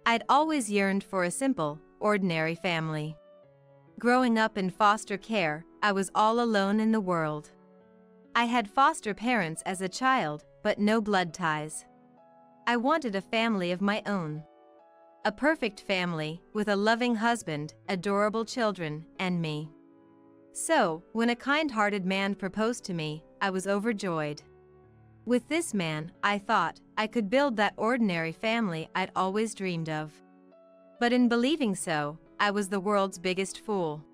I'd always yearned for a simple, ordinary family. Growing up in foster care, I was all alone in the world. I had foster parents as a child, but no blood ties. I wanted a family of my own. A perfect family, with a loving husband, adorable children, and me. So, when a kind-hearted man proposed to me, I was overjoyed. With this man, I thought, I could build that ordinary family I'd always dreamed of. But in believing so, I was the world's biggest fool.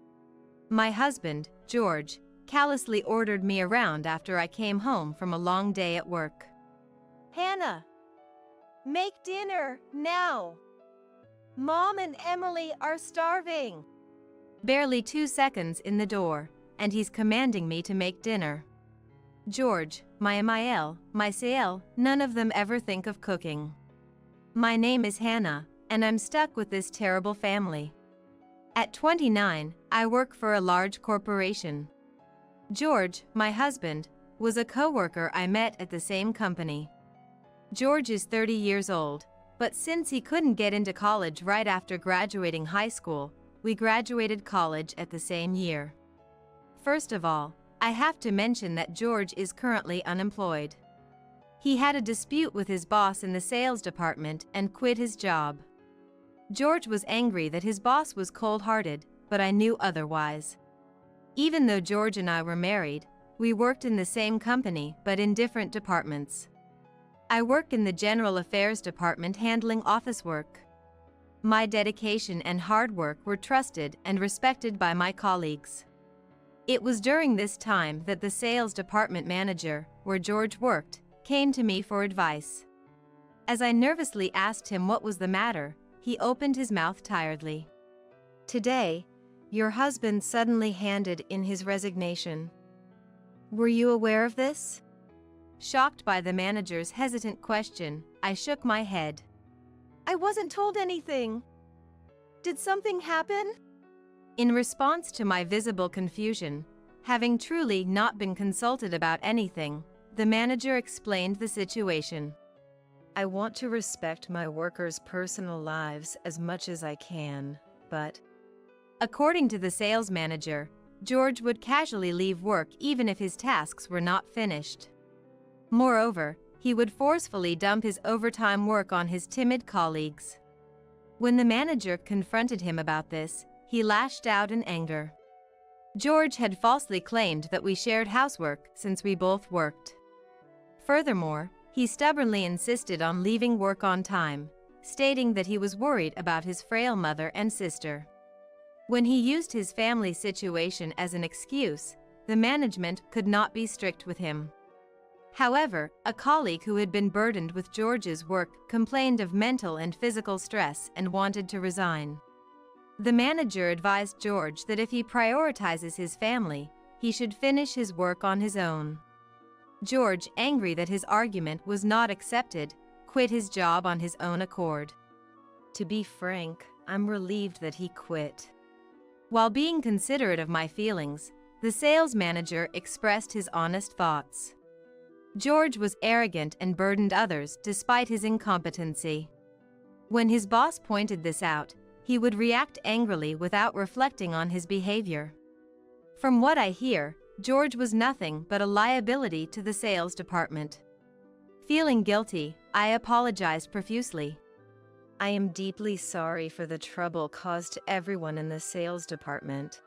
My husband, George, callously ordered me around after I came home from a long day at work. Hannah, make dinner, now! Mom and Emily are starving. Barely 2 seconds in the door, and he's commanding me to make dinner. George, my MIL, my SIL, none of them ever think of cooking. My name is Hannah, and I'm stuck with this terrible family. At 29, I work for a large corporation. George, my husband, was a coworker I met at the same company. George is 30 years old, but since he couldn't get into college right after graduating high school, we graduated college at the same year. First of all, I have to mention that George is currently unemployed. He had a dispute with his boss in the sales department and quit his job. George was angry that his boss was cold-hearted, but I knew otherwise. Even though George and I were married, we worked in the same company but in different departments. I work in the general affairs department handling office work. My dedication and hard work were trusted and respected by my colleagues. It was during this time that the sales department manager, where George worked, came to me for advice. As I nervously asked him what was the matter, he opened his mouth tiredly. "Today, your husband suddenly handed in his resignation. Were you aware of this?" Shocked by the manager's hesitant question, I shook my head. I wasn't told anything. Did something happen? In response to my visible confusion, having truly not been consulted about anything, the manager explained the situation. "I want to respect my workers' personal lives as much as I can, but..." According to the sales manager, George would casually leave work even if his tasks were not finished. Moreover, he would forcefully dump his overtime work on his timid colleagues. When the manager confronted him about this, he lashed out in anger. George had falsely claimed that we shared housework since we both worked. Furthermore, he stubbornly insisted on leaving work on time, stating that he was worried about his frail mother and sister. When he used his family situation as an excuse, the management could not be strict with him. However, a colleague who had been burdened with George's work complained of mental and physical stress and wanted to resign. The manager advised George that if he prioritizes his family, he should finish his work on his own. George, angry that his argument was not accepted, quit his job on his own accord. To be frank, I'm relieved that he quit. While being considerate of my feelings, the sales manager expressed his honest thoughts. George was arrogant and burdened others despite his incompetency. When his boss pointed this out, he would react angrily without reflecting on his behavior. From what I hear, George was nothing but a liability to the sales department. Feeling guilty, I apologized profusely. "I am deeply sorry for the trouble caused to everyone in the sales department."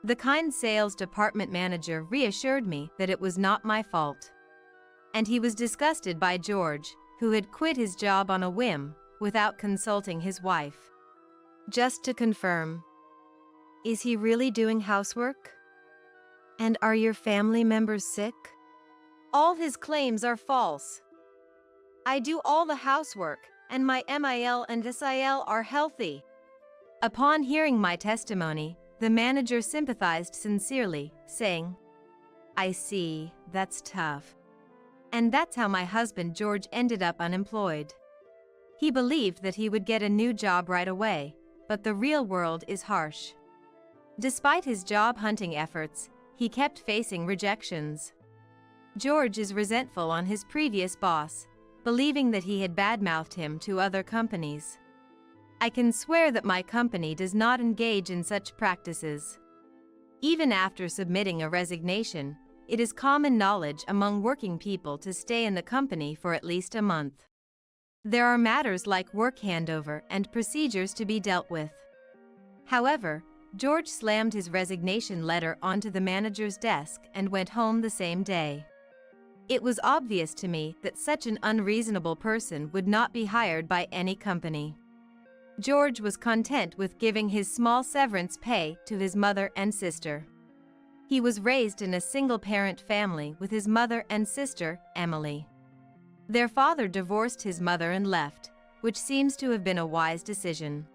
The kind sales department manager reassured me that it was not my fault. And he was disgusted by George, who had quit his job on a whim, without consulting his wife. Just to confirm, is he really doing housework? And are your family members sick? All his claims are false. I do all the housework, and my MIL and SIL are healthy. Upon hearing my testimony, the manager sympathized sincerely, saying, "I see, that's tough." And that's how my husband George ended up unemployed. He believed that he would get a new job right away, but the real world is harsh. Despite his job hunting efforts, he kept facing rejections. George is resentful on his previous boss, believing that he had badmouthed him to other companies. I can swear that my company does not engage in such practices. Even after submitting a resignation, it is common knowledge among working people to stay in the company for at least a month. There are matters like work handover and procedures to be dealt with. However, George slammed his resignation letter onto the manager's desk and went home the same day. It was obvious to me that such an unreasonable person would not be hired by any company. George was content with giving his small severance pay to his mother and sister. He was raised in a single-parent family with his mother and sister, Emily. Their father divorced his mother and left, which seems to have been a wise decision.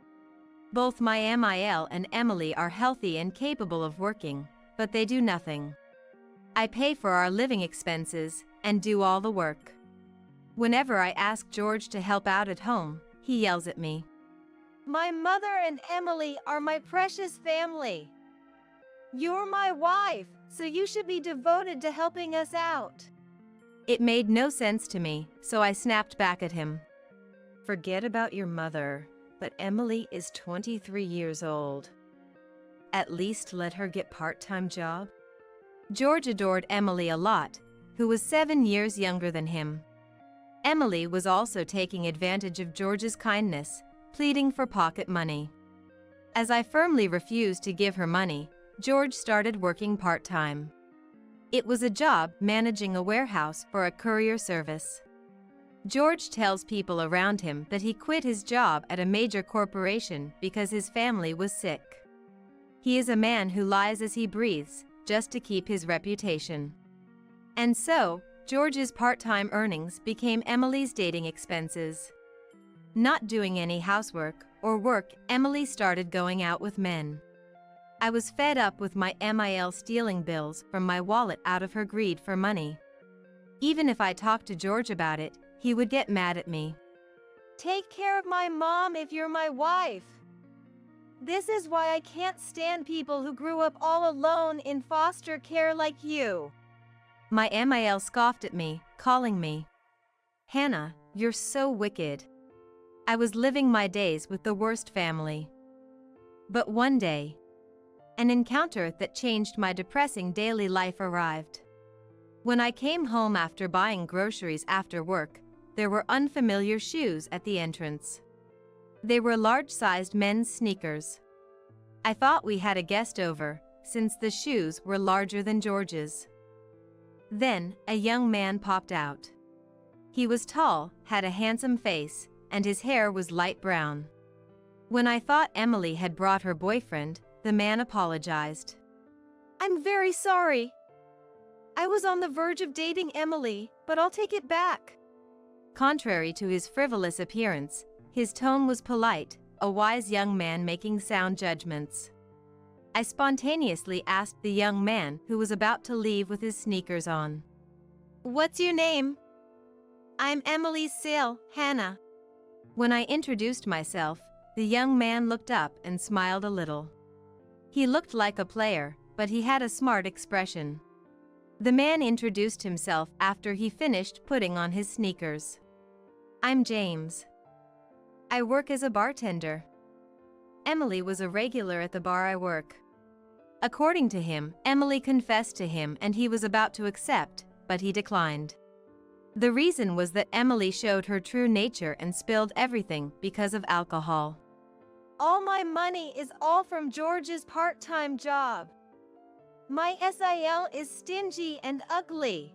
Both my MIL and Emily are healthy and capable of working, but they do nothing. I pay for our living expenses and do all the work. Whenever I ask George to help out at home, he yells at me. My mother and Emily are my precious family. You're my wife, so you should be devoted to helping us out. It made no sense to me, so I snapped back at him. Forget about your mother, but Emily is 23 years old. At least let her get part-time job. George adored Emily a lot, who was 7 years younger than him. Emily was also taking advantage of George's kindness, pleading for pocket money. As I firmly refused to give her money, George started working part-time. It was a job managing a warehouse for a courier service. George tells people around him that he quit his job at a major corporation because his family was sick. He is a man who lies as he breathes, just to keep his reputation. And so, George's part-time earnings became Emily's dating expenses. Not doing any housework or work, Emily started going out with men. I was fed up with my MIL stealing bills from my wallet out of her greed for money. Even if I talked to George about it, he would get mad at me. Take care of my mom if you're my wife. This is why I can't stand people who grew up all alone in foster care like you. My MIL scoffed at me, calling me, Hannah, you're so wicked. I was living my days with the worst family. But one day, an encounter that changed my depressing daily life arrived. When I came home after buying groceries after work, there were unfamiliar shoes at the entrance. They were large-sized men's sneakers. I thought we had a guest over, since the shoes were larger than George's. Then, a young man popped out. He was tall, had a handsome face, and his hair was light brown. When I thought Emily had brought her boyfriend, the man apologized. I'm very sorry. I was on the verge of dating Emily, but I'll take it back. Contrary to his frivolous appearance, his tone was polite, a wise young man making sound judgments. I spontaneously asked the young man who was about to leave with his sneakers on. What's your name? I'm Emily's SIL, Hannah. When I introduced myself, the young man looked up and smiled a little. He looked like a player, but he had a smart expression. The man introduced himself after he finished putting on his sneakers. I'm James. I work as a bartender. Emily was a regular at the bar I work. According to him, Emily confessed to him and he was about to accept, but he declined. The reason was that Emily showed her true nature and spilled everything because of alcohol. All my money is all from George's part-time job. My SIL is stingy and ugly.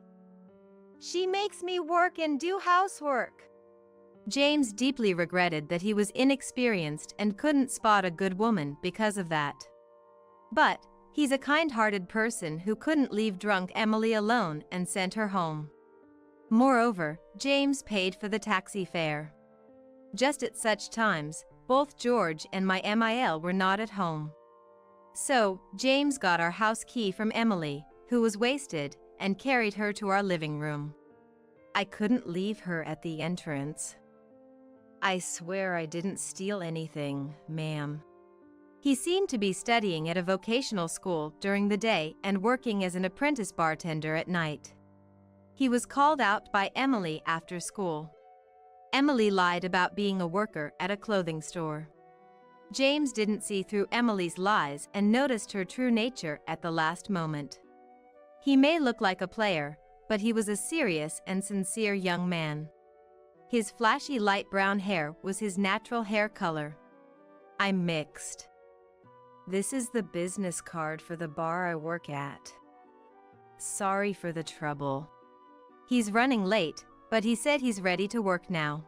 She makes me work and do housework. James deeply regretted that he was inexperienced and couldn't spot a good woman because of that. But, he's a kind-hearted person who couldn't leave drunk Emily alone and sent her home. Moreover, James paid for the taxi fare. Just at such times, both George and my MIL were not at home. So, James got our house key from Emily, who was wasted, and carried her to our living room. I couldn't leave her at the entrance. I swear I didn't steal anything, ma'am. He seemed to be studying at a vocational school during the day and working as an apprentice bartender at night. He was called out by Emily after school. Emily lied about being a worker at a clothing store. James didn't see through Emily's lies and noticed her true nature at the last moment. He may look like a player, but he was a serious and sincere young man. His flashy light brown hair was his natural hair color. I'm mixed. This is the business card for the bar I work at. Sorry for the trouble. He's running late, but he said he's ready to work now.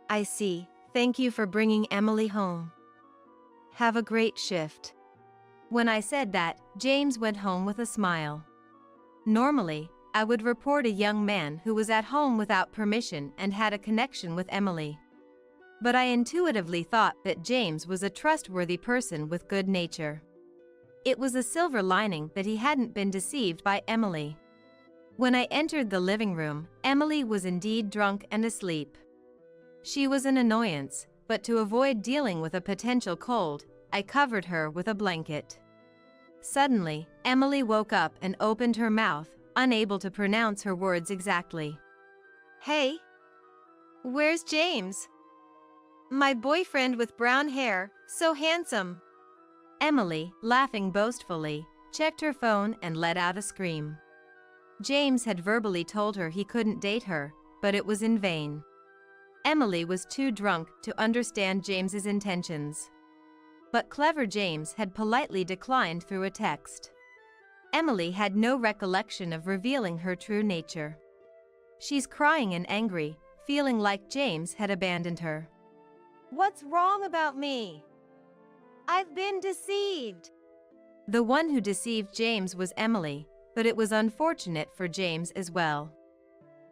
I see. Thank you for bringing Emily home. Have a great shift. When I said that, James went home with a smile. Normally, I would report a young man who was at home without permission and had a connection with Emily. But I intuitively thought that James was a trustworthy person with good nature. It was a silver lining that he hadn't been deceived by Emily. When I entered the living room, Emily was indeed drunk and asleep. She was an annoyance, but to avoid dealing with a potential cold, I covered her with a blanket. Suddenly, Emily woke up and opened her mouth, unable to pronounce her words exactly. Hey, where's James? My boyfriend with brown hair, so handsome. Emily, laughing boastfully, checked her phone and let out a scream. James had verbally told her he couldn't date her, but it was in vain. Emily was too drunk to understand James's intentions. But clever James had politely declined through a text. Emily had no recollection of revealing her true nature. She's crying and angry, feeling like James had abandoned her. What's wrong about me? I've been deceived. The one who deceived James was Emily, but it was unfortunate for James as well.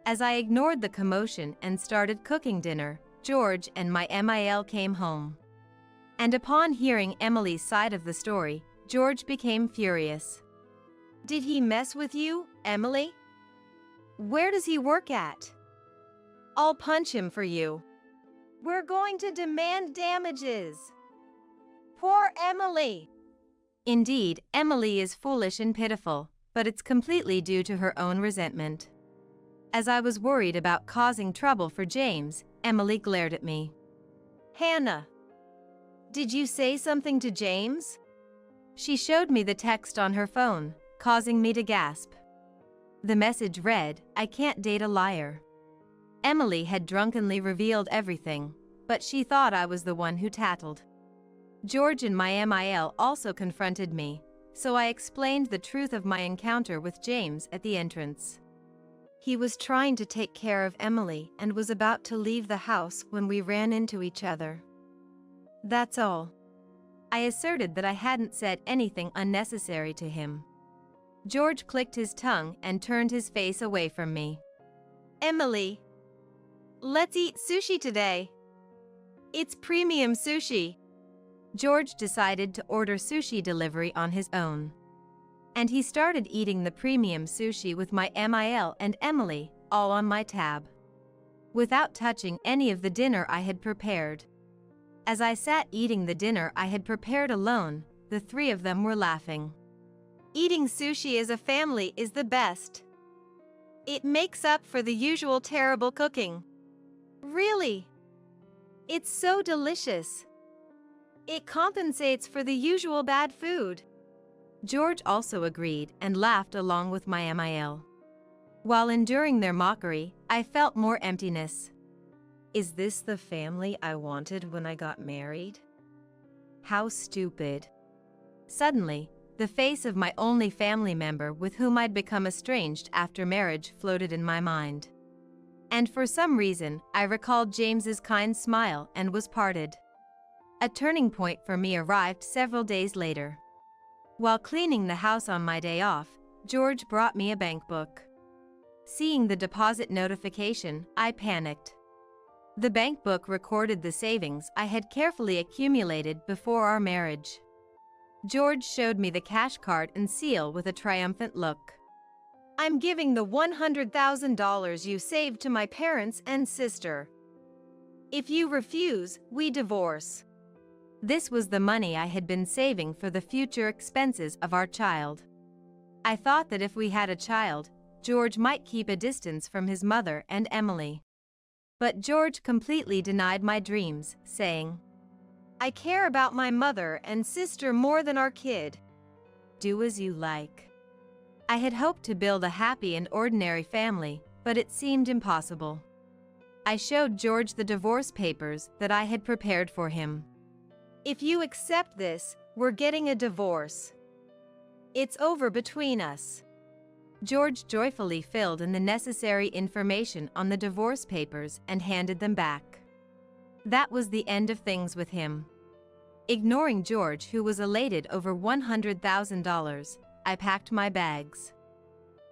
As I ignored the commotion and started cooking dinner, George and my MIL came home. And upon hearing Emily's side of the story, George became furious. Did he mess with you, Emily? Where does he work at? I'll punch him for you. We're going to demand damages. Poor Emily. Indeed, Emily is foolish and pitiful, but it's completely due to her own resentment. As I was worried about causing trouble for James, Emily glared at me. Hannah, did you say something to James? She showed me the text on her phone, causing me to gasp. The message read, "I can't date a liar." Emily had drunkenly revealed everything, but she thought I was the one who tattled. George and my MIL also confronted me, so I explained the truth of my encounter with James at the entrance. He was trying to take care of Emily and was about to leave the house when we ran into each other. That's all. I asserted that I hadn't said anything unnecessary to him. George clicked his tongue and turned his face away from me. Emily, let's eat sushi today. It's premium sushi. George decided to order sushi delivery on his own. And he started eating the premium sushi with my MIL and Emily, all on my tab, without touching any of the dinner I had prepared. As I sat eating the dinner I had prepared alone, the three of them were laughing. Eating sushi as a family is the best. It makes up for the usual terrible cooking. Really? It's so delicious. It compensates for the usual bad food. George also agreed and laughed along with my MIL. While enduring their mockery, I felt more emptiness. Is this the family I wanted when I got married? How stupid. Suddenly, the face of my only family member with whom I'd become estranged after marriage floated in my mind. And for some reason, I recalled James's kind smile and was parted. A turning point for me arrived several days later. While cleaning the house on my day off, George brought me a bank book. Seeing the deposit notification, I panicked. The bank book recorded the savings I had carefully accumulated before our marriage. George showed me the cash card and seal with a triumphant look. I'm giving the $100,000 you saved to my parents and sister. If you refuse, we divorce. This was the money I had been saving for the future expenses of our child. I thought that if we had a child, George might keep a distance from his mother and Emily. But George completely denied my dreams, saying, I care about my mother and sister more than our kid. Do as you like. I had hoped to build a happy and ordinary family, but it seemed impossible. I showed George the divorce papers that I had prepared for him. If you accept this, we're getting a divorce. It's over between us. George joyfully filled in the necessary information on the divorce papers and handed them back. That was the end of things with him. Ignoring George, who was elated over $100,000, I packed my bags.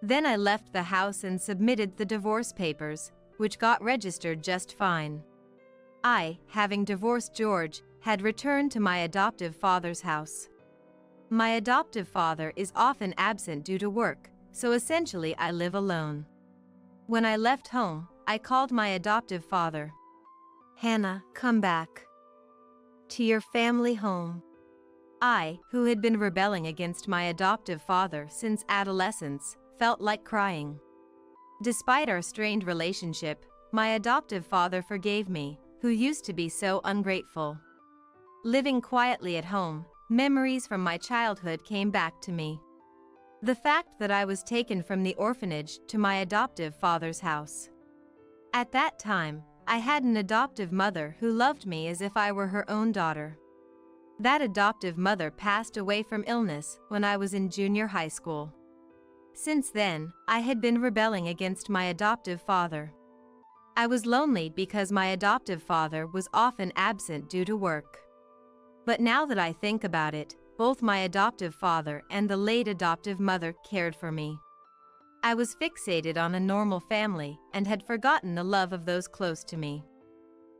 Then I left the house and submitted the divorce papers, which got registered just fine. I, having divorced George, had returned to my adoptive father's house. My adoptive father is often absent due to work, so essentially I live alone. When I left home, I called my adoptive father. Hannah, come back to your family home. I, who had been rebelling against my adoptive father since adolescence, felt like crying. Despite our strained relationship, my adoptive father forgave me, who used to be so ungrateful. Living quietly at home, memories from my childhood came back to me. The fact that I was taken from the orphanage to my adoptive father's house. At that time, I had an adoptive mother who loved me as if I were her own daughter. That adoptive mother passed away from illness when I was in junior high school. Since then, I had been rebelling against my adoptive father. I was lonely because my adoptive father was often absent due to work. But now that I think about it, both my adoptive father and the late adoptive mother cared for me. I was fixated on a normal family and had forgotten the love of those close to me.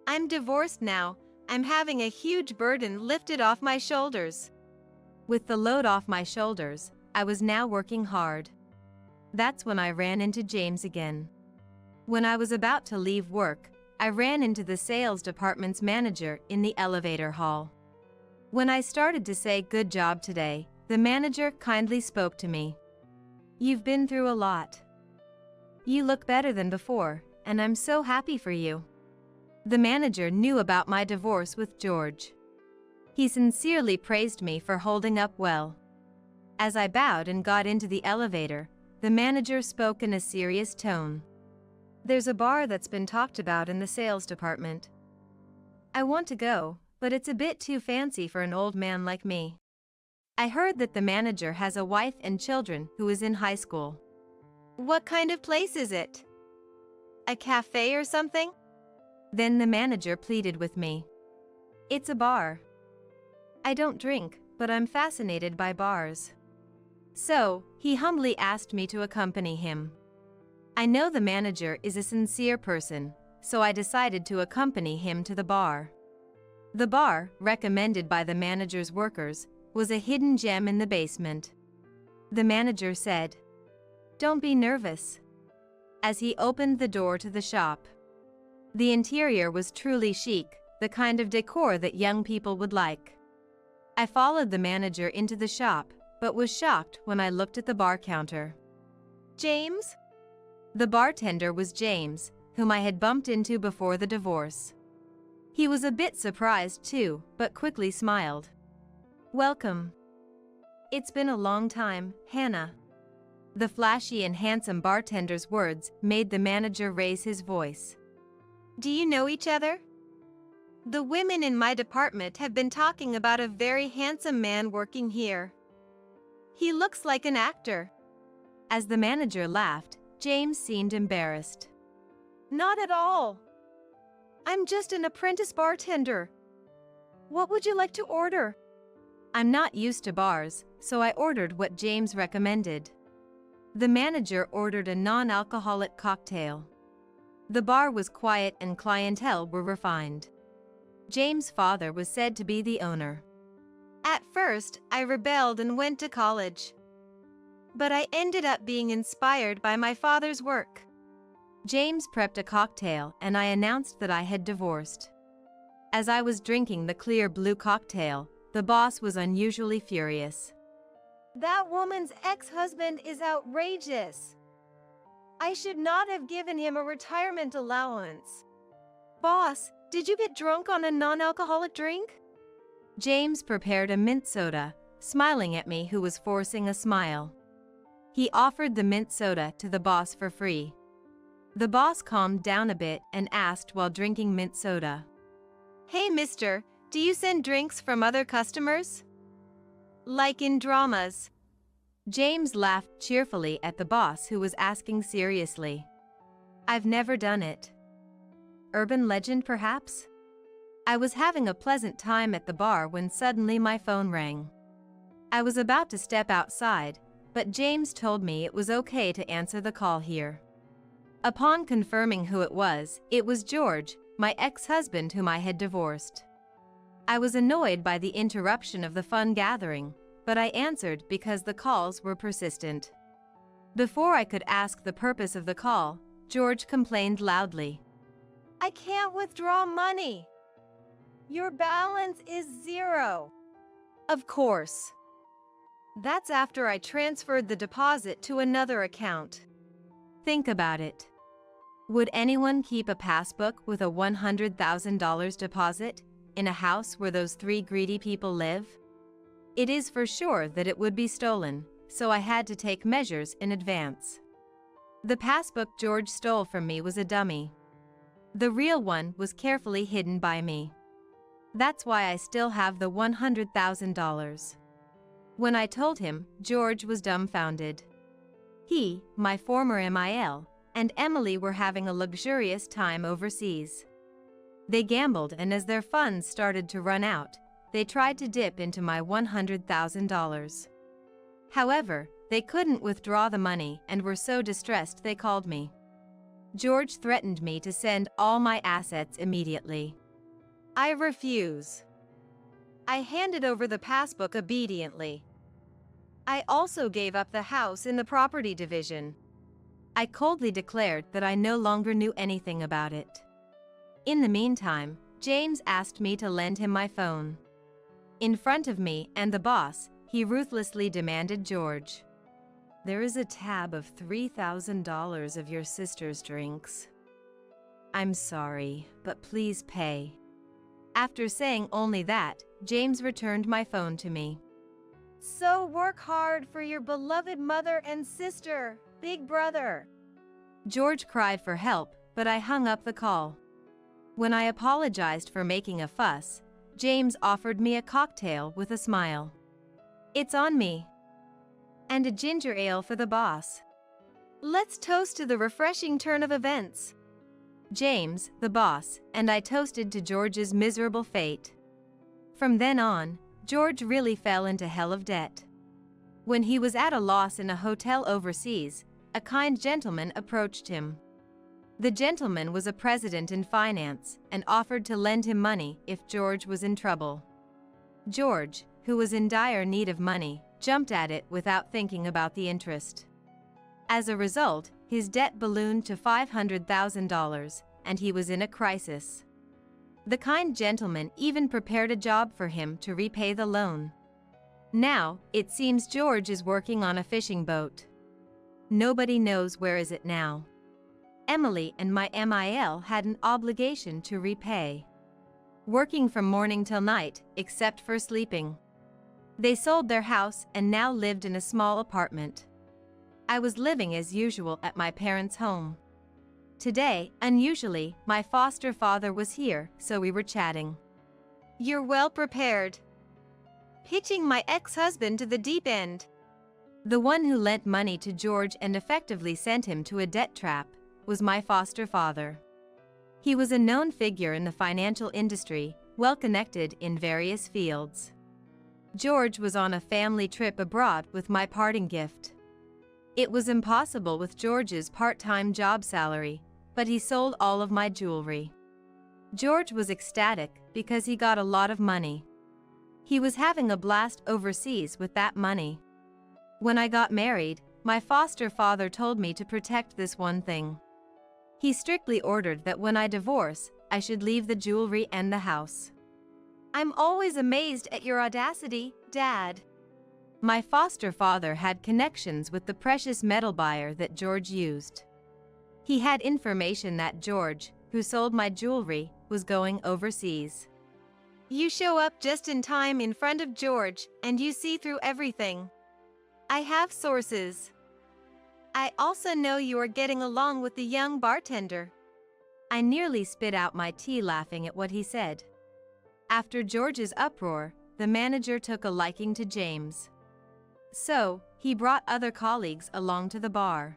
I'm divorced now. I'm having a huge burden lifted off my shoulders. With the load off my shoulders, I was now working hard. That's when I ran into James again. When I was about to leave work, I ran into the sales department's manager in the elevator hall. When I started to say good job today, the manager kindly spoke to me. You've been through a lot. You look better than before, and I'm so happy for you. The manager knew about my divorce with George. He sincerely praised me for holding up well. As I bowed and got into the elevator, the manager spoke in a serious tone. There's a bar that's been talked about in the sales department. I want to go, but it's a bit too fancy for an old man like me. I heard that the manager has a wife and children who is in high school. What kind of place is it? A cafe or something? Then the manager pleaded with me. It's a bar. I don't drink, but I'm fascinated by bars. So, he humbly asked me to accompany him. I know the manager is a sincere person, so I decided to accompany him to the bar. The bar, recommended by the manager's workers, was a hidden gem in the basement. The manager said, "Don't be nervous," as he opened the door to the shop. The interior was truly chic, the kind of decor that young people would like. I followed the manager into the shop, but was shocked when I looked at the bar counter. James? The bartender was James, whom I had bumped into before the divorce. He was a bit surprised too, but quickly smiled. Welcome. It's been a long time, Hannah. The flashy and handsome bartender's words made the manager raise his voice. Do you know each other? The women in my department have been talking about a very handsome man working here. He looks like an actor. As the manager laughed, James seemed embarrassed. Not at all. I'm just an apprentice bartender. What would you like to order? I'm not used to bars, so I ordered what James recommended. The manager ordered a non-alcoholic cocktail. The bar was quiet and clientele were refined. James' father was said to be the owner. At first, I rebelled and went to college. But I ended up being inspired by my father's work. James prepped a cocktail and I announced that I had divorced. As I was drinking the clear blue cocktail, the boss was unusually furious. That woman's ex-husband is outrageous. I should not have given him a retirement allowance. Boss, did you get drunk on a non-alcoholic drink? James prepared a mint soda, smiling at me who was forcing a smile. He offered the mint soda to the boss for free. The boss calmed down a bit and asked while drinking mint soda, "Hey mister, do you send drinks from other customers? Like in dramas?" James laughed cheerfully at the boss who was asking seriously. "I've never done it." Urban legend, perhaps? I was having a pleasant time at the bar when suddenly my phone rang. I was about to step outside, but James told me it was okay to answer the call here. Upon confirming who it was George, my ex-husband whom I had divorced. I was annoyed by the interruption of the fun gathering, but I answered because the calls were persistent. Before I could ask the purpose of the call, George complained loudly. "I can't withdraw money. Your balance is 0. Of course. That's after I transferred the deposit to another account. Think about it. Would anyone keep a passbook with a $100,000 deposit in a house where those 3 greedy people live? It is for sure that it would be stolen, so I had to take measures in advance. The passbook George stole from me was a dummy. The real one was carefully hidden by me. That's why I still have the $100,000. When I told him, George was dumbfounded. He, my former MIL, and Emily were having a luxurious time overseas. They gambled, and as their funds started to run out, they tried to dip into my $100,000. However, they couldn't withdraw the money and were so distressed they called me. George threatened me to send all my assets immediately. I refuse. I handed over the passbook obediently. I also gave up the house in the property division. I coldly declared that I no longer knew anything about it. In the meantime, James asked me to lend him my phone. In front of me and the boss, he ruthlessly demanded George. "There is a tab of $3,000 of your sister's drinks. I'm sorry, but please pay." After saying only that, James returned my phone to me. "So work hard for your beloved mother and sister, big brother." George cried for help, but I hung up the call. When I apologized for making a fuss, James offered me a cocktail with a smile. "It's on me." And a ginger ale for the boss. "Let's toast to the refreshing turn of events." James, the boss, and I toasted to George's miserable fate. From then on, George really fell into hell of debt. When he was at a loss in a hotel overseas, a kind gentleman approached him. The gentleman was a president in finance and offered to lend him money if George was in trouble. George, who was in dire need of money, jumped at it without thinking about the interest. As a result, his debt ballooned to $500,000, and he was in a crisis. The kind gentleman even prepared a job for him to repay the loan. Now, it seems George is working on a fishing boat. Nobody knows where is it now. Emily and my MIL had an obligation to repay. Working from morning till night, except for sleeping. They sold their house and now lived in a small apartment. I was living as usual at my parents' home. Today, unusually, my foster father was here, so we were chatting. "You're well prepared. Pitching my ex-husband to the deep end." The one who lent money to George and effectively sent him to a debt trap was my foster father. He was a known figure in the financial industry, well connected in various fields. George was on a family trip abroad with my parting gift. It was impossible with George's part-time job salary, but he sold all of my jewelry. George was ecstatic because he got a lot of money. He was having a blast overseas with that money. When I got married, my foster father told me to protect this one thing. He strictly ordered that when I divorce, I should leave the jewelry and the house. "I'm always amazed at your audacity, Dad." My foster father had connections with the precious metal buyer that George used. He had information that George, who sold my jewelry, was going overseas. You show up just in time in front of George, and you see through everything. I have sources. I also know you are getting along with the young bartender. I nearly spit out my tea laughing at what he said. After George's uproar, the manager took a liking to James. So, he brought other colleagues along to the bar.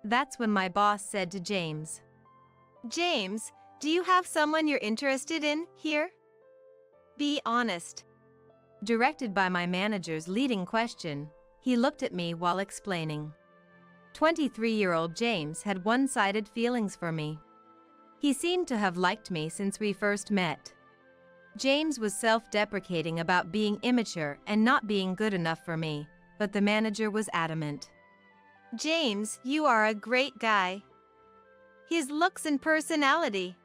That's when my boss said to James, James, do you have someone you're interested in here? Be honest. Directed by my manager's leading question, he looked at me while explaining. 23-year-old James had one-sided feelings for me. He seemed to have liked me since we first met. James was self-deprecating about being immature and not being good enough for me, but the manager was adamant. James, you are a great guy. His looks and personality.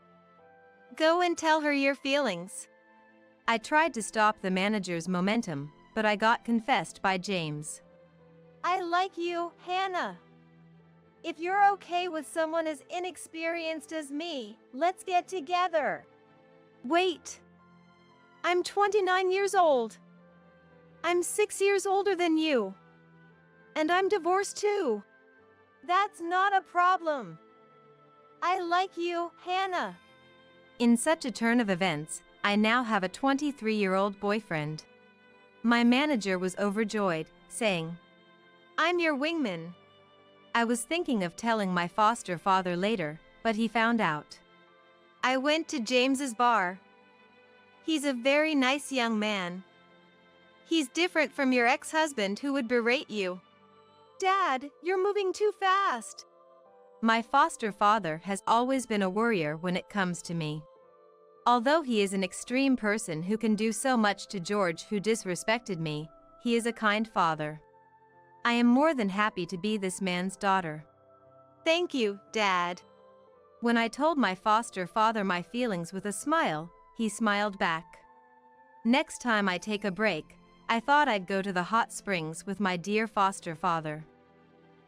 Go and tell her your feelings. I tried to stop the manager's momentum, but I got confessed by James. I like you, Hannah. If you're okay with someone as inexperienced as me, let's get together. Wait. I'm 29 years old. I'm 6 years older than you. And I'm divorced too. That's not a problem. I like you, Hannah. In such a turn of events, I now have a 23-year-old boyfriend. My manager was overjoyed, saying, I'm your wingman. I was thinking of telling my foster father later, but he found out. I went to James's bar. He's a very nice young man. He's different from your ex-husband who would berate you. Dad, you're moving too fast. My foster father has always been a worrier when it comes to me. Although he is an extreme person who can do so much to George who disrespected me, he is a kind father. I am more than happy to be this man's daughter. Thank you, Dad. When I told my foster father my feelings with a smile, he smiled back. Next time I take a break, I thought I'd go to the hot springs with my dear foster father.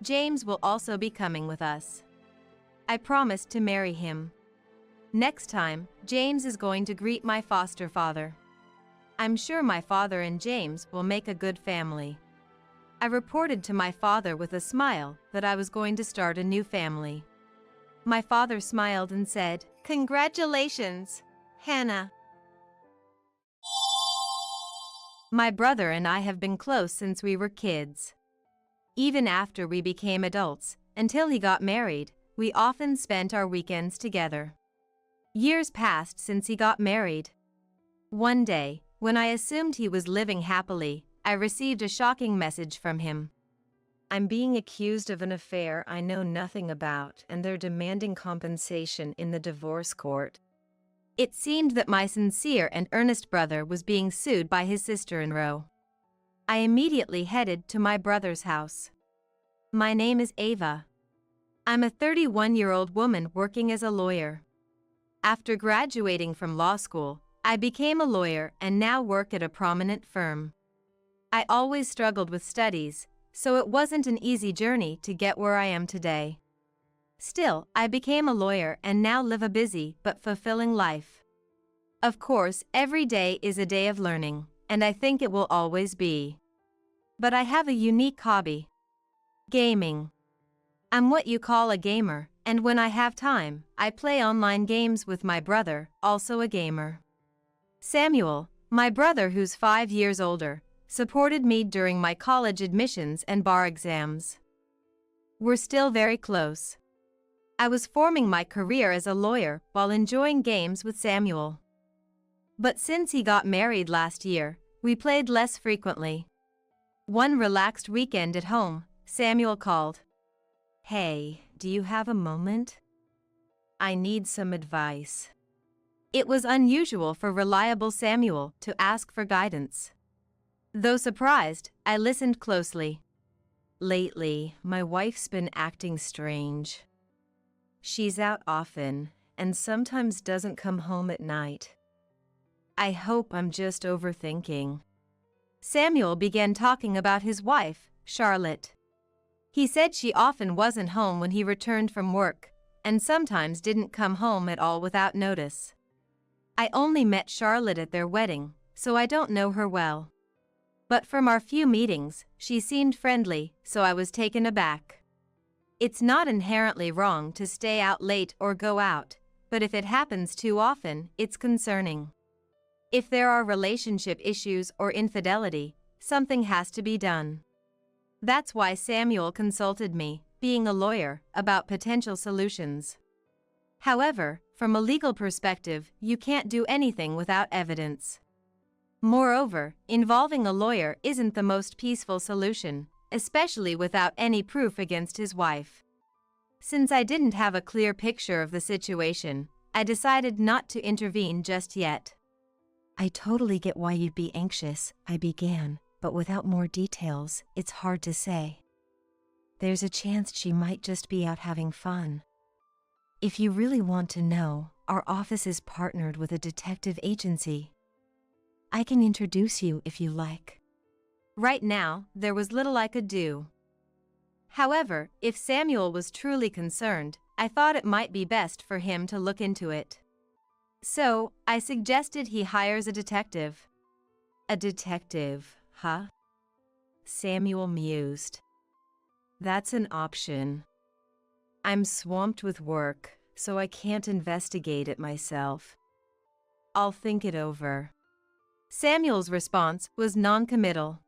James will also be coming with us. I promised to marry him. Next time, James is going to greet my foster father. I'm sure my father and James will make a good family. I reported to my father with a smile that I was going to start a new family. My father smiled and said, Congratulations, Hannah. My brother and I have been close since we were kids. Even after we became adults, until he got married, we often spent our weekends together. Years passed since he got married. One day, when I assumed he was living happily, I received a shocking message from him. I'm being accused of an affair I know nothing about, and they're demanding compensation in the divorce court. It seemed that my sincere and earnest brother was being sued by his sister-in-law. I immediately headed to my brother's house. My name is Ava. I'm a 31-year-old woman working as a lawyer. After graduating from law school, I became a lawyer and now work at a prominent firm. I always struggled with studies, so it wasn't an easy journey to get where I am today. Still, I became a lawyer and now live a busy but fulfilling life. Of course, every day is a day of learning, and I think it will always be. But I have a unique hobby. Gaming. I'm what you call a gamer, and when I have time, I play online games with my brother, also a gamer. Samuel, my brother who's 5 years older, supported me during my college admissions and bar exams. We're still very close. I was forming my career as a lawyer while enjoying games with Samuel. But since he got married last year, we played less frequently. One relaxed weekend at home, Samuel called. Hey, do you have a moment? I need some advice. It was unusual for reliable Samuel to ask for guidance. Though surprised, I listened closely. Lately, my wife's been acting strange. She's out often, and sometimes doesn't come home at night. I hope I'm just overthinking. Samuel began talking about his wife, Charlotte. He said she often wasn't home when he returned from work, and sometimes didn't come home at all without notice. I only met Charlotte at their wedding, so I don't know her well. But from our few meetings, she seemed friendly, so I was taken aback. It's not inherently wrong to stay out late or go out, but if it happens too often, it's concerning. If there are relationship issues or infidelity, something has to be done. That's why Samuel consulted me, being a lawyer, about potential solutions. However, from a legal perspective, you can't do anything without evidence. Moreover, involving a lawyer isn't the most peaceful solution, especially without any proof against his wife. Since I didn't have a clear picture of the situation, I decided not to intervene just yet. I totally get why you'd be anxious, I began, but without more details, it's hard to say. There's a chance she might just be out having fun. If you really want to know, our office is partnered with a detective agency. I can introduce you if you like. Right now, there was little I could do. However, if Samuel was truly concerned, I thought it might be best for him to look into it. So, I suggested he hires a detective. A detective, huh? Samuel mused. That's an option. I'm swamped with work, so I can't investigate it myself. I'll think it over. Samuel's response was non-committal.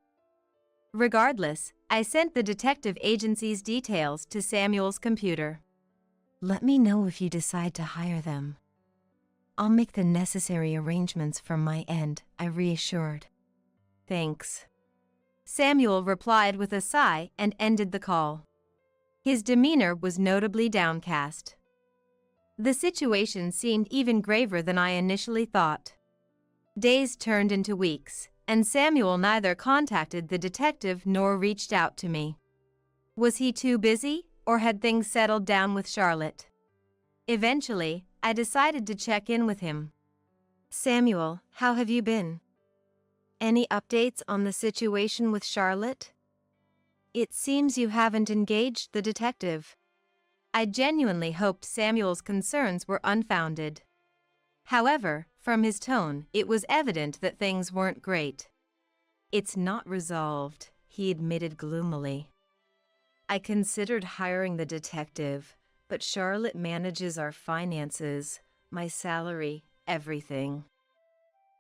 Regardless, I sent the detective agency's details to Samuel's computer. Let me know if you decide to hire them. I'll make the necessary arrangements from my end, I reassured. Thanks. Samuel replied with a sigh and ended the call. His demeanor was notably downcast. The situation seemed even graver than I initially thought. Days turned into weeks, and Samuel neither contacted the detective nor reached out to me. Was he too busy, or had things settled down with Charlotte? Eventually, I decided to check in with him. Samuel, how have you been? Any updates on the situation with Charlotte? It seems you haven't engaged the detective. I genuinely hoped Samuel's concerns were unfounded. However, from his tone, it was evident that things weren't great. It's not resolved, he admitted gloomily. I considered hiring the detective, but Charlotte manages our finances, my salary, everything.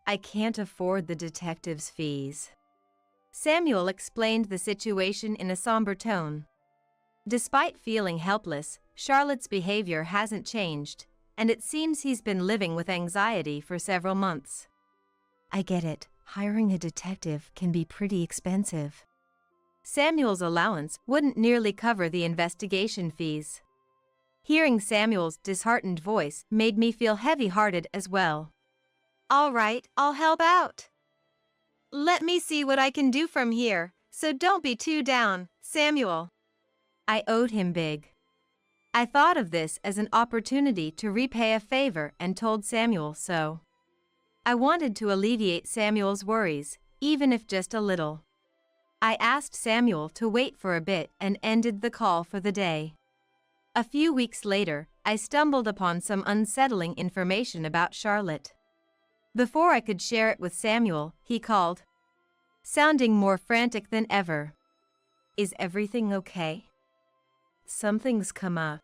I can't afford the detective's fees. Samuel explained the situation in a somber tone. Despite feeling helpless, Charlotte's behavior hasn't changed, and it seems he's been living with anxiety for several months. I get it, hiring a detective can be pretty expensive. Samuel's allowance wouldn't nearly cover the investigation fees. Hearing Samuel's disheartened voice made me feel heavy-hearted as well. All right, I'll help out. Let me see what I can do from here, so don't be too down, Samuel. I owed him big. I thought of this as an opportunity to repay a favor and told Samuel so. I wanted to alleviate Samuel's worries, even if just a little. I asked Samuel to wait for a bit and ended the call for the day. A few weeks later, I stumbled upon some unsettling information about Charlotte. Before I could share it with Samuel, he called, sounding more frantic than ever. Is everything okay? Something's come up.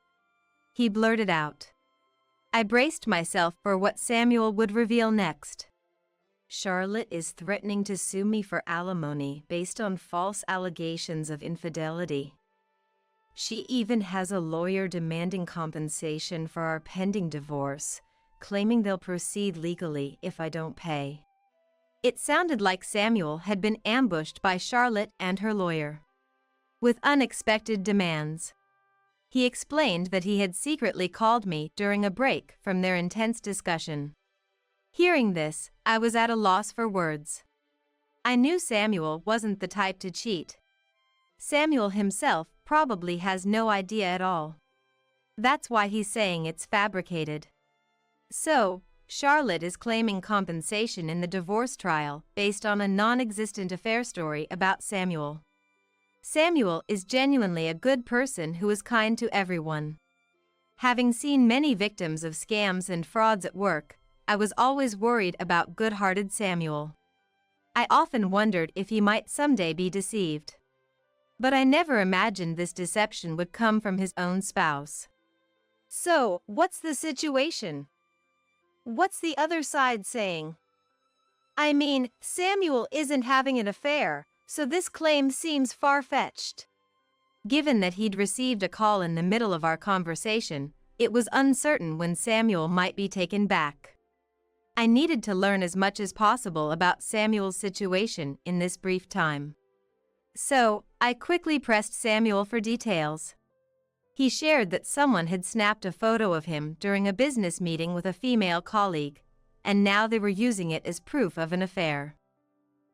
He blurted out. I braced myself for what Samuel would reveal next. Charlotte is threatening to sue me for alimony based on false allegations of infidelity. She even has a lawyer demanding compensation for our pending divorce, claiming they'll proceed legally if I don't pay. It sounded like Samuel had been ambushed by Charlotte and her lawyer, with unexpected demands. He explained that he had secretly called me during a break from their intense discussion. Hearing this, I was at a loss for words. I knew Samuel wasn't the type to cheat. Samuel himself probably has no idea at all. That's why he's saying it's fabricated. So, Charlotte is claiming compensation in the divorce trial based on a non-existent affair story about Samuel. Samuel is genuinely a good person who is kind to everyone. Having seen many victims of scams and frauds at work, I was always worried about good-hearted Samuel. I often wondered if he might someday be deceived. But I never imagined this deception would come from his own spouse. So, what's the situation? What's the other side saying? I mean, Samuel isn't having an affair, so this claim seems far-fetched. Given that he'd received a call in the middle of our conversation, it was uncertain when Samuel might be taken back. I needed to learn as much as possible about Samuel's situation in this brief time. So, I quickly pressed Samuel for details. He shared that someone had snapped a photo of him during a business meeting with a female colleague, and now they were using it as proof of an affair.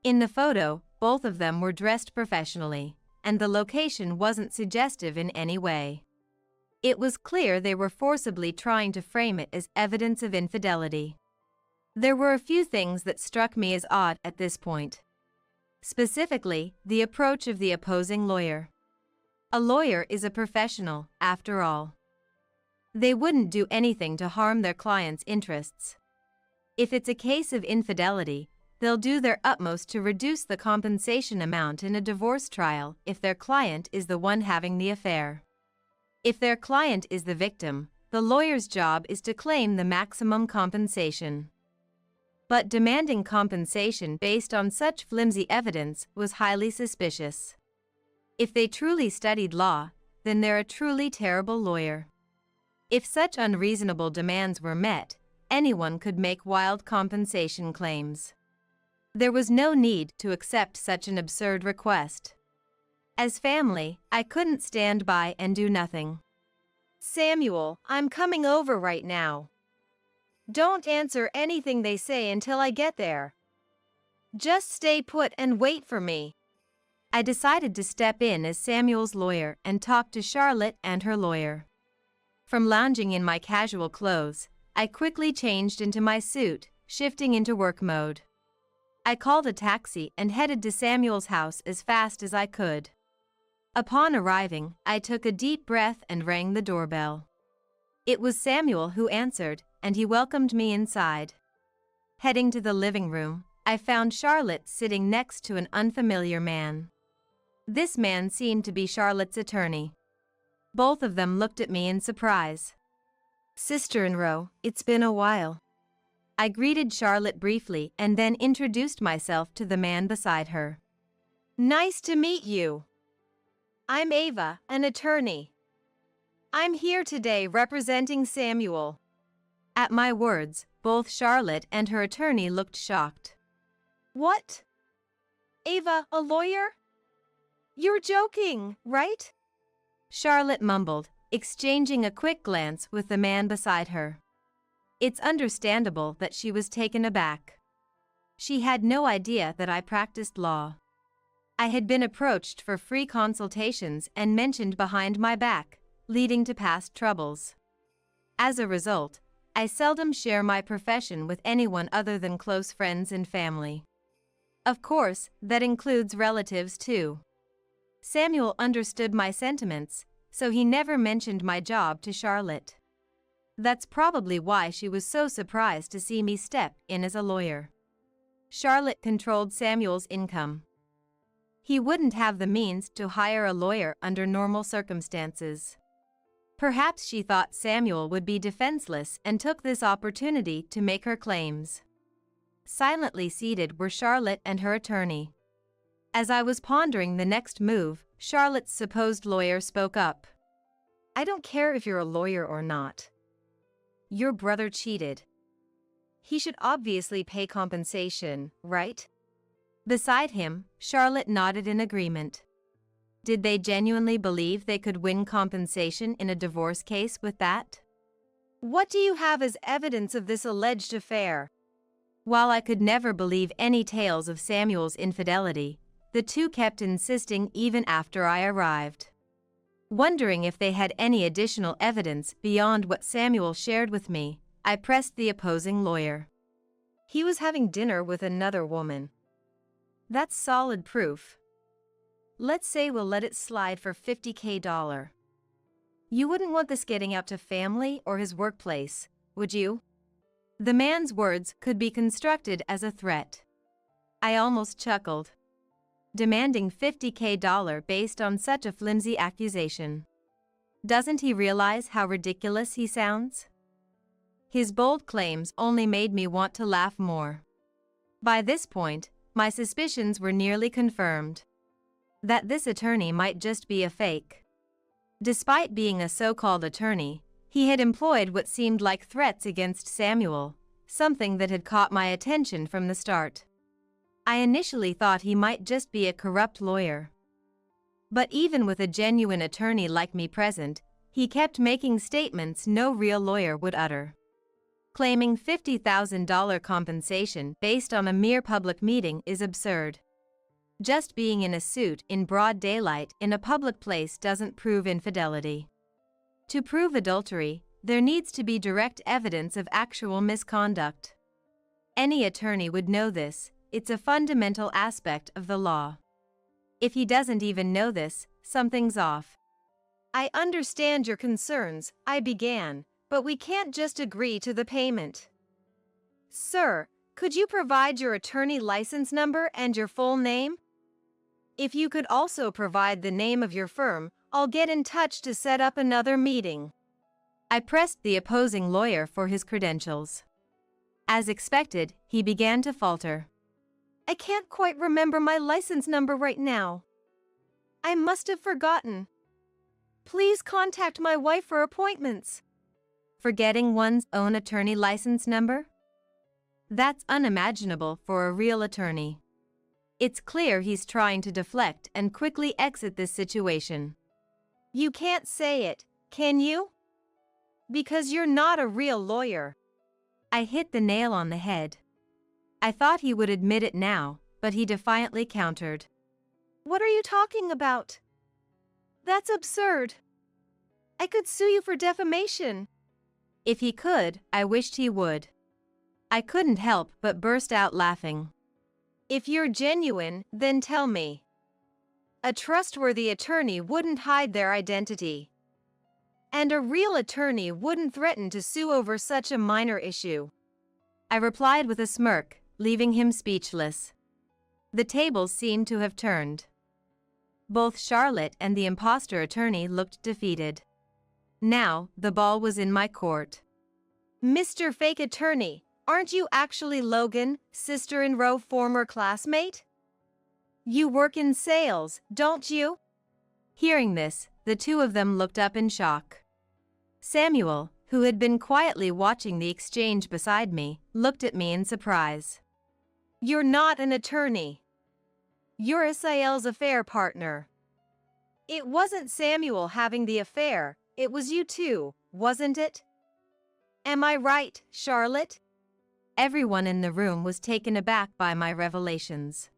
In the photo, both of them were dressed professionally, and the location wasn't suggestive in any way. It was clear they were forcibly trying to frame it as evidence of infidelity. There were a few things that struck me as odd at this point. Specifically, the approach of the opposing lawyer. A lawyer is a professional, after all. They wouldn't do anything to harm their client's interests. If it's a case of infidelity, they'll do their utmost to reduce the compensation amount in a divorce trial if their client is the one having the affair. If their client is the victim, the lawyer's job is to claim the maximum compensation. But demanding compensation based on such flimsy evidence was highly suspicious. If they truly studied law, then they're a truly terrible lawyer. If such unreasonable demands were met, anyone could make wild compensation claims. There was no need to accept such an absurd request. As family, I couldn't stand by and do nothing. Samuel, I'm coming over right now. Don't answer anything they say until I get there. Just stay put and wait for me. I decided to step in as Samuel's lawyer and talk to Charlotte and her lawyer. From lounging in my casual clothes, I quickly changed into my suit, shifting into work mode. I called a taxi and headed to Samuel's house as fast as I could. Upon arriving, I took a deep breath and rang the doorbell. It was Samuel who answered, and he welcomed me inside. Heading to the living room, I found Charlotte sitting next to an unfamiliar man. This man seemed to be Charlotte's attorney. Both of them looked at me in surprise. Sister-in-law, it's been a while. I greeted Charlotte briefly and then introduced myself to the man beside her. Nice to meet you. I'm Ava, an attorney. I'm here today representing Samuel. At my words, both Charlotte and her attorney looked shocked. What? Ava, a lawyer? You're joking, right? Charlotte mumbled, exchanging a quick glance with the man beside her. It's understandable that she was taken aback. She had no idea that I practiced law. I had been approached for free consultations and mentioned behind my back, leading to past troubles. As a result, I seldom share my profession with anyone other than close friends and family. Of course, that includes relatives too. Samuel understood my sentiments, so he never mentioned my job to Charlotte. That's probably why she was so surprised to see me step in as a lawyer. Charlotte controlled Samuel's income. He wouldn't have the means to hire a lawyer under normal circumstances. Perhaps she thought Samuel would be defenseless and took this opportunity to make her claims. Silently seated were Charlotte and her attorney. As I was pondering the next move, Charlotte's supposed lawyer spoke up. I don't care if you're a lawyer or not. Your brother cheated. He should obviously pay compensation, right? Beside him, Charlotte nodded in agreement. Did they genuinely believe they could win compensation in a divorce case with that? What do you have as evidence of this alleged affair? While I could never believe any tales of Samuel's infidelity, the two kept insisting even after I arrived. Wondering if they had any additional evidence beyond what Samuel shared with me, I pressed the opposing lawyer. He was having dinner with another woman. That's solid proof. Let's say we'll let it slide for $50,000. You wouldn't want this getting out to family or his workplace, would you? The man's words could be construed as a threat. I almost chuckled. Demanding $50K based on such a flimsy accusation. Doesn't he realize how ridiculous he sounds? His bold claims only made me want to laugh more. By this point, my suspicions were nearly confirmed. That this attorney might just be a fake. Despite being a so-called attorney, he had employed what seemed like threats against Samuel, something that had caught my attention from the start. I initially thought he might just be a corrupt lawyer. But even with a genuine attorney like me present, he kept making statements no real lawyer would utter. Claiming $50,000 compensation based on a mere public meeting is absurd. Just being in a suit in broad daylight in a public place doesn't prove infidelity. To prove adultery, there needs to be direct evidence of actual misconduct. Any attorney would know this, it's a fundamental aspect of the law. If he doesn't even know this, something's off. I understand your concerns, I began, but we can't just agree to the payment. Sir, could you provide your attorney license number and your full name? If you could also provide the name of your firm, I'll get in touch to set up another meeting. I pressed the opposing lawyer for his credentials. As expected, he began to falter. I can't quite remember my license number right now. I must have forgotten. Please contact my wife for appointments. Forgetting one's own attorney license number? That's unimaginable for a real attorney. It's clear he's trying to deflect and quickly exit this situation. You can't say it, can you? Because you're not a real lawyer. I hit the nail on the head. I thought he would admit it now, but he defiantly countered. What are you talking about? That's absurd. I could sue you for defamation. If he could, I wished he would. I couldn't help but burst out laughing. If you're genuine, then tell me. A trustworthy attorney wouldn't hide their identity. And a real attorney wouldn't threaten to sue over such a minor issue. I replied with a smirk, leaving him speechless. The tables seemed to have turned. Both Charlotte and the imposter attorney looked defeated. Now, the ball was in my court. Mr. Fake Attorney, aren't you actually Logan, sister-in-law former classmate? You work in sales, don't you? Hearing this, the two of them looked up in shock. Samuel, who had been quietly watching the exchange beside me, looked at me in surprise. You're not an attorney. You're SIL's affair partner. It wasn't Samuel having the affair, it was you two, wasn't it? Am I right, Charlotte? Everyone in the room was taken aback by my revelations.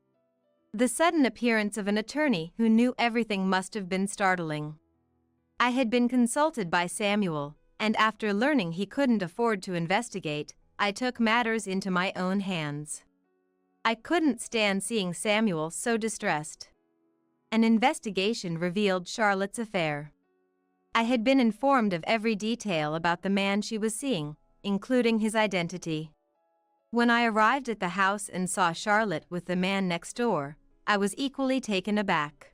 The sudden appearance of an attorney who knew everything must have been startling. I had been consulted by Samuel, and after learning he couldn't afford to investigate, I took matters into my own hands. I couldn't stand seeing Samuel so distressed. An investigation revealed Charlotte's affair. I had been informed of every detail about the man she was seeing, including his identity. When I arrived at the house and saw Charlotte with the man next door, I was equally taken aback.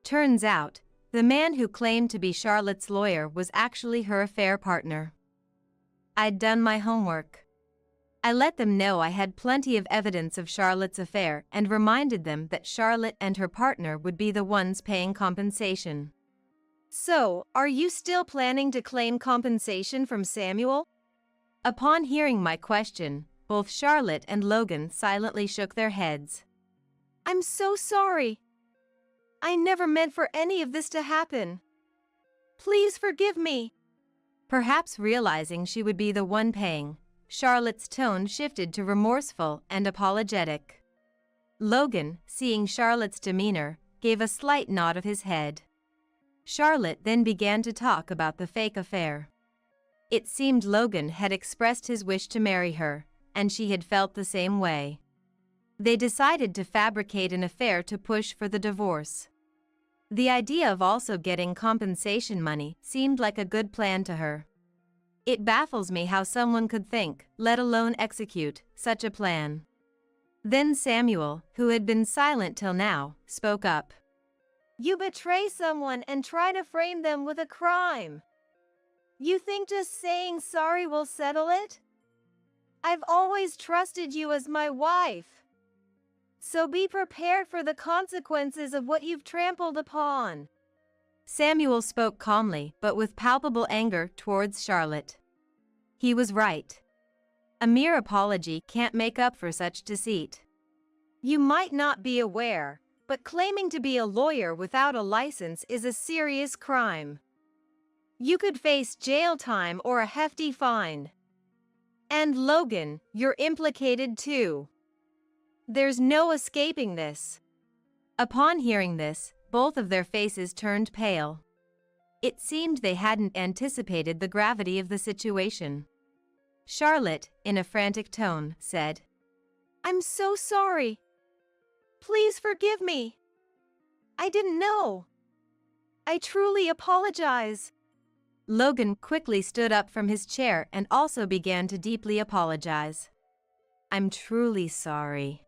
Turns out, the man who claimed to be Charlotte's lawyer was actually her affair partner. I'd done my homework. I let them know I had plenty of evidence of Charlotte's affair and reminded them that Charlotte and her partner would be the ones paying compensation. So, are you still planning to claim compensation from Samuel? Upon hearing my question, both Charlotte and Logan silently shook their heads. I'm so sorry. I never meant for any of this to happen. Please forgive me. Perhaps realizing she would be the one paying, Charlotte's tone shifted to remorseful and apologetic. Logan, seeing Charlotte's demeanor, gave a slight nod of his head. Charlotte then began to talk about the fake affair. It seemed Logan had expressed his wish to marry her, and she had felt the same way. They decided to fabricate an affair to push for the divorce. The idea of also getting compensation money seemed like a good plan to her. It baffles me how someone could think, let alone execute, such a plan. Then Samuel, who had been silent till now, spoke up. You betray someone and try to frame them with a crime. You think just saying sorry will settle it? I've always trusted you as my wife. So be prepared for the consequences of what you've trampled upon. Samuel spoke calmly but with palpable anger towards Charlotte. He was right. A mere apology can't make up for such deceit. You might not be aware, but claiming to be a lawyer without a license is a serious crime. You could face jail time or a hefty fine. And Logan, you're implicated too. There's no escaping this. Upon hearing this, both of their faces turned pale. It seemed they hadn't anticipated the gravity of the situation. Charlotte, in a frantic tone, said, I'm so sorry. Please forgive me. I didn't know. I truly apologize. Logan quickly stood up from his chair and also began to deeply apologize. I'm truly sorry.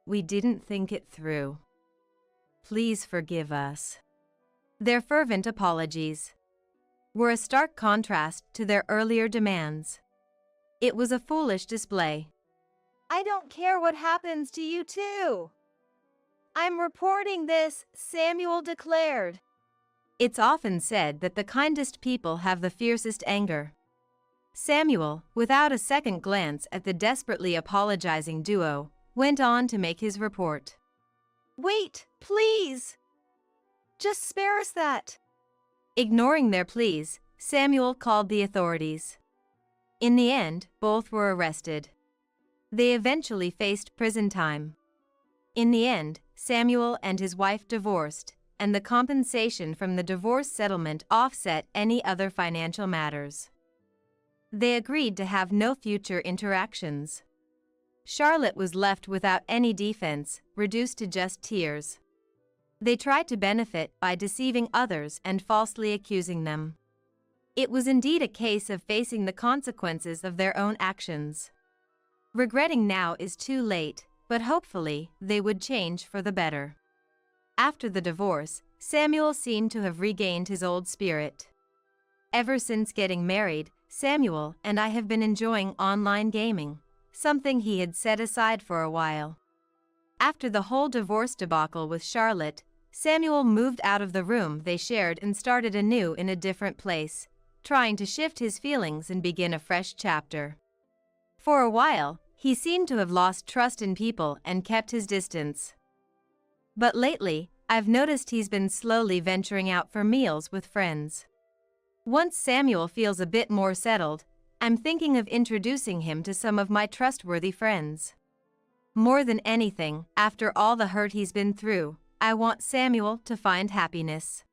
We didn't think it through. Please forgive us. Their fervent apologies were a stark contrast to their earlier demands. It was a foolish display. I don't care what happens to you too. I'm reporting this, Samuel declared. It's often said that the kindest people have the fiercest anger. Samuel, without a second glance at the desperately apologizing duo, went on to make his report. Wait, please. Just spare us that. Ignoring their pleas, Samuel called the authorities. In the end, both were arrested. They eventually faced prison time. In the end, Samuel and his wife divorced, and the compensation from the divorce settlement offset any other financial matters. They agreed to have no future interactions. Charlotte was left without any defense, reduced to just tears. They tried to benefit by deceiving others and falsely accusing them. It was indeed a case of facing the consequences of their own actions. Regretting now is too late, but hopefully they would change for the better. After the divorce, Samuel seemed to have regained his old spirit. Ever since getting married, Samuel and I have been enjoying online gaming, something he had set aside for a while. After the whole divorce debacle with Charlotte, Samuel moved out of the room they shared and started anew in a different place, trying to shift his feelings and begin a fresh chapter. For a while, he seemed to have lost trust in people and kept his distance. But lately, I've noticed he's been slowly venturing out for meals with friends. Once Samuel feels a bit more settled, I'm thinking of introducing him to some of my trustworthy friends. More than anything, after all the hurt he's been through, I want Samuel to find happiness.